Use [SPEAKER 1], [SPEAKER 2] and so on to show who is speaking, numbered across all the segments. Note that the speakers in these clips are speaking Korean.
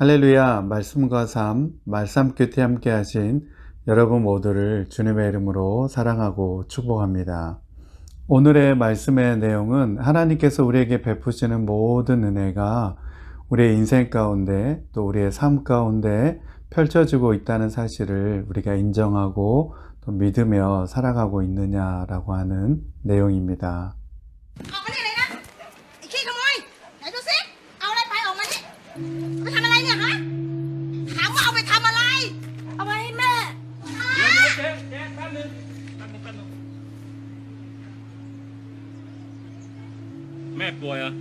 [SPEAKER 1] 할렐루야, 말씀과 삶, 말씀 큐티 함께 하신 여러분 모두를 주님의 이름으로 사랑하고 축복합니다. 오늘의 말씀의 내용은 하나님께서 우리에게 베푸시는 모든 은혜가 우리의 인생 가운데 또 우리의 삶 가운데 펼쳐지고 있다는 사실을 우리가 인정하고 또 믿으며 살아가고 있느냐라고 하는 내용입니다.
[SPEAKER 2] ออกมานี่เลยนะไอ้ขี้ขโมยไหนดูสิเอาอะไรไปออกมานี่ไปทำอะไรเนี่ยฮะถามว่าเอาไปทำอะไรเอาไปให้แม่
[SPEAKER 3] เดี๋ยวแป๊บนึงแม่ป่วยเหรอ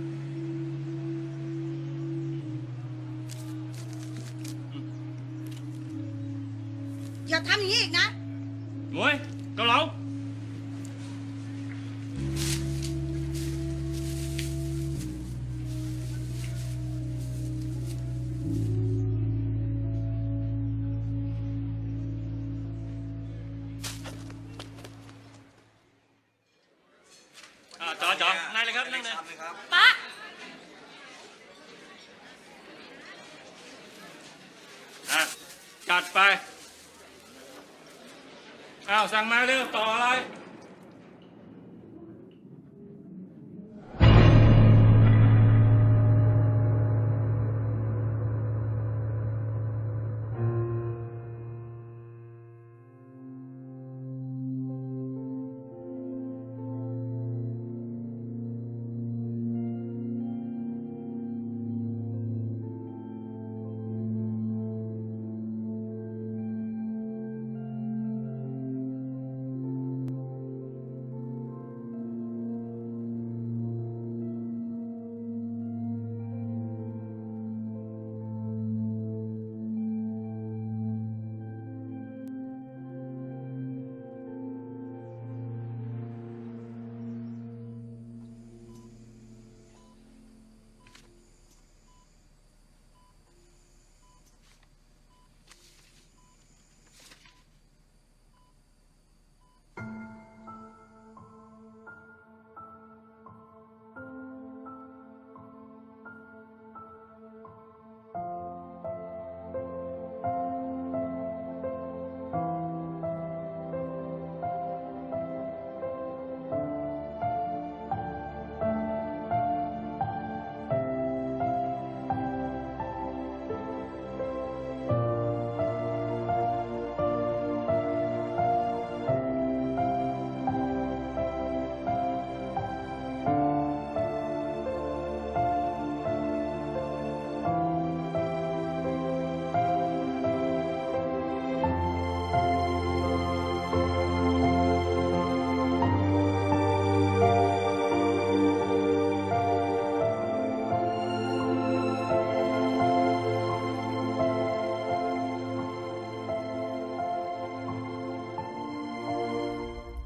[SPEAKER 2] อย่าทำอย่างนี้อีกนะ
[SPEAKER 3] หมวยเกาเหลาจ๋อนั่งเลยครับนั่งเลย
[SPEAKER 2] ป๊า
[SPEAKER 3] จัดไปสั่งมาเร็วต่ออะไร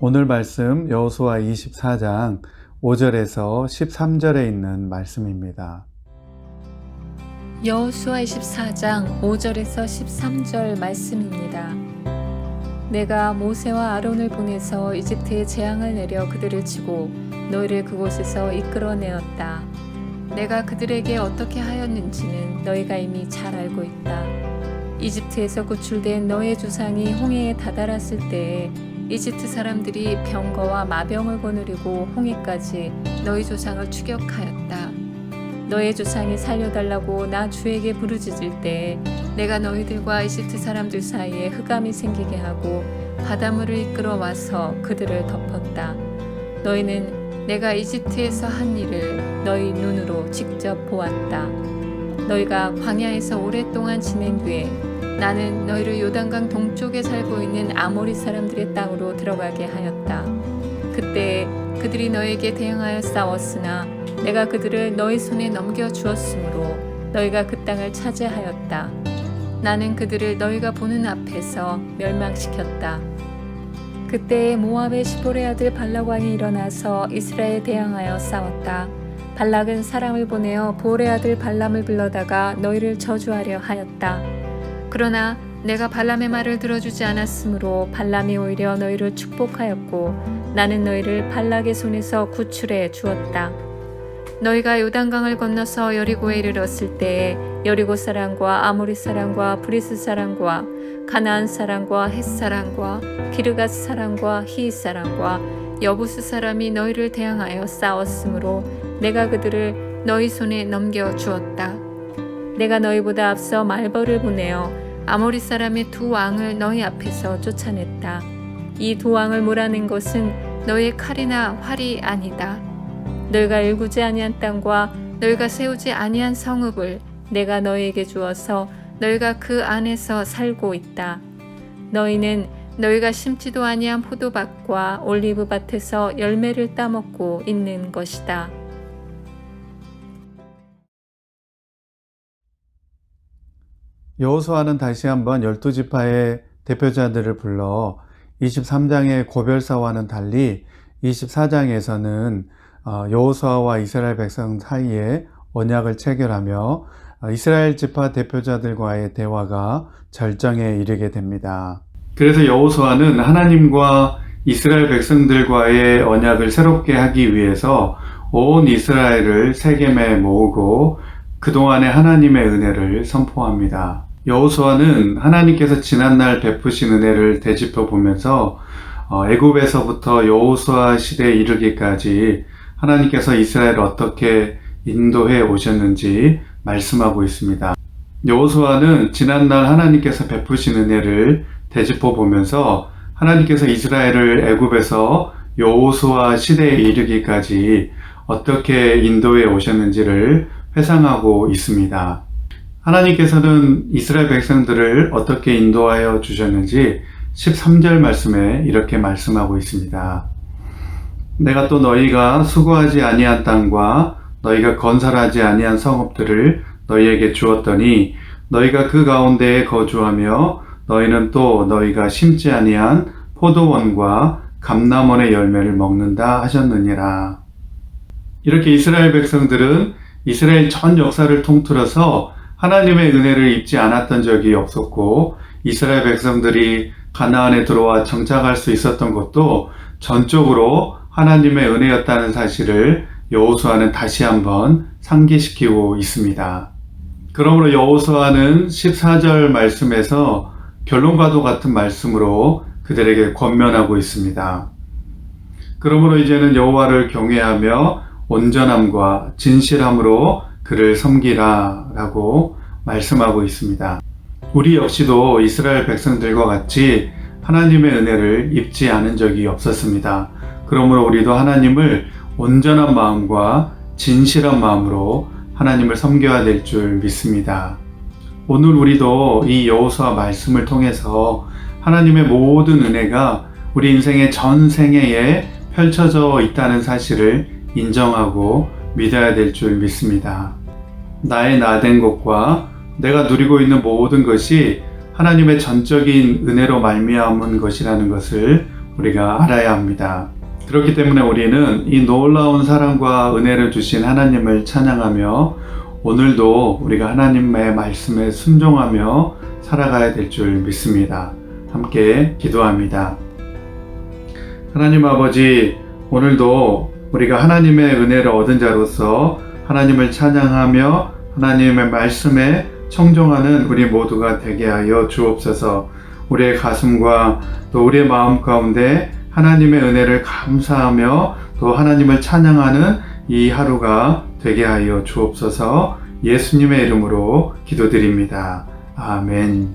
[SPEAKER 1] 오늘 말씀 여호수아 24장 5절에서 13절에 있는 말씀입니다.
[SPEAKER 4] 여호수아 24장 5절에서 13절 말씀입니다. 내가 모세와 아론을 보내서 이집트에 재앙을 내려 그들을 치고 너희를 그곳에서 이끌어내었다. 내가 그들에게 어떻게 하였는지는 너희가 이미 잘 알고 있다. 이집트에서 구출된 너의 조상이 홍해에 다다랐을 때에 이집트 사람들이 병거와 마병을 거느리고 홍해까지 너희 조상을 추격하였다. 너의 조상이 살려달라고 나 주에게 부르짖을 때 내가 너희들과 이집트 사람들 사이에 흑암이 생기게 하고 바닷물을 이끌어 와서 그들을 덮었다. 너희는 내가 이집트에서 한 일을 너희 눈으로 직접 보았다. 너희가 광야에서 오랫동안 지낸 뒤에 나는 너희를 요단강 동쪽에 살고 있는 아모리 사람들의 땅으로 들어가게 하였다. 그때 그들이 너에게 대항하여 싸웠으나 내가 그들을 너희 손에 넘겨주었으므로 너희가 그 땅을 차지하였다. 나는 그들을 너희가 보는 앞에서 멸망시켰다. 그때에 모압의 시볼의 아들 발락 왕이 일어나서 이스라엘에 대항하여 싸웠다. 발락은 사람을 보내어 보올의 아들 발람을 불러다가 너희를 저주하려 하였다. 그러나 내가 발람의 말을 들어주지 않았으므로 발람이 오히려 너희를 축복하였고 나는 너희를 발락의 손에서 구출해 주었다. 너희가 요단강을 건너서 여리고에 이르렀을 때에 여리고 사람과 아모리 사람과 브리스 사람과 가나안 사람과 헷 사람과 기르가스 사람과 히 사람과 여부스 사람이 너희를 대항하여 싸웠으므로 내가 그들을 너희 손에 넘겨 주었다. 내가 너희보다 앞서 말벌을 보내어 아모리 사람의 두 왕을 너희 앞에서 쫓아냈다. 이 두 왕을 몰아낸 것은 너희의 칼이나 활이 아니다. 너희가 일구지 아니한 땅과 너희가 세우지 아니한 성읍을 내가 너희에게 주어서 너희가 그 안에서 살고 있다. 너희는 너희가 심지도 아니한 포도밭과 올리브밭에서 열매를 따먹고 있는 것이다.
[SPEAKER 1] 여호수아는 다시 한번 12지파의 대표자들을 불러 23장의 고별사와는 달리 24장에서는 여호수아와 이스라엘 백성 사이에 언약을 체결하며 이스라엘 지파 대표자들과의 대화가 절정에 이르게 됩니다. 그래서 여호수아는 하나님과 이스라엘 백성들과의 언약을 새롭게 하기 위해서 온 이스라엘을 세겜에 모으고 그동안의 하나님의 은혜를 선포합니다. 여호수아는 하나님께서 지난날 베푸신 은혜를 되짚어 보면서 애굽에서부터 여호수아 시대에 이르기까지 하나님께서 이스라엘을 어떻게 인도해 오셨는지 말씀하고 있습니다. 여호수아는 지난날 하나님께서 베푸신 은혜를 되짚어 보면서 하나님께서 이스라엘을 애굽에서 여호수아 시대에 이르기까지 어떻게 인도해 오셨는지를 회상하고 있습니다. 하나님께서는 이스라엘 백성들을 어떻게 인도하여 주셨는지 13절 말씀에 이렇게 말씀하고 있습니다. 내가 또 너희가 수고하지 아니한 땅과 너희가 건설하지 아니한 성읍들을 너희에게 주었더니 너희가 그 가운데에 거주하며 너희는 또 너희가 심지 아니한 포도원과 감람원의 열매를 먹는다 하셨느니라. 이렇게 이스라엘 백성들은 이스라엘 전 역사를 통틀어서 하나님의 은혜를 입지 않았던 적이 없었고 이스라엘 백성들이 가나안에 들어와 정착할 수 있었던 것도 전적으로 하나님의 은혜였다는 사실을 여호수아는 다시 한번 상기시키고 있습니다. 그러므로 여호수아는 14절 말씀에서 결론과도 같은 말씀으로 그들에게 권면하고 있습니다. 그러므로 이제는 여호와를 경외하며 온전함과 진실함으로 그를 섬기라 라고 말씀하고 있습니다. 우리 역시도 이스라엘 백성들과 같이 하나님의 은혜를 입지 않은 적이 없었습니다. 그러므로 우리도 하나님을 온전한 마음과 진실한 마음으로 하나님을 섬겨야 될 줄 믿습니다. 오늘 우리도 이 여호수아 말씀을 통해서 하나님의 모든 은혜가 우리 인생의 전 생애에 펼쳐져 있다는 사실을 인정하고 믿어야 될 줄 믿습니다. 나의 나된 것과 내가 누리고 있는 모든 것이 하나님의 전적인 은혜로 말미암은 것이라는 것을 우리가 알아야 합니다. 그렇기 때문에 우리는 이 놀라운 사랑과 은혜를 주신 하나님을 찬양하며 오늘도 우리가 하나님의 말씀에 순종하며 살아가야 될 줄 믿습니다. 함께 기도합니다. 하나님 아버지, 오늘도 우리가 하나님의 은혜를 얻은 자로서 하나님을 찬양하며 하나님의 말씀에 청종하는 우리 모두가 되게 하여 주옵소서. 우리의 가슴과 또 우리의 마음 가운데 하나님의 은혜를 감사하며 또 하나님을 찬양하는 이 하루가 되게 하여 주옵소서. 예수님의 이름으로 기도드립니다. 아멘.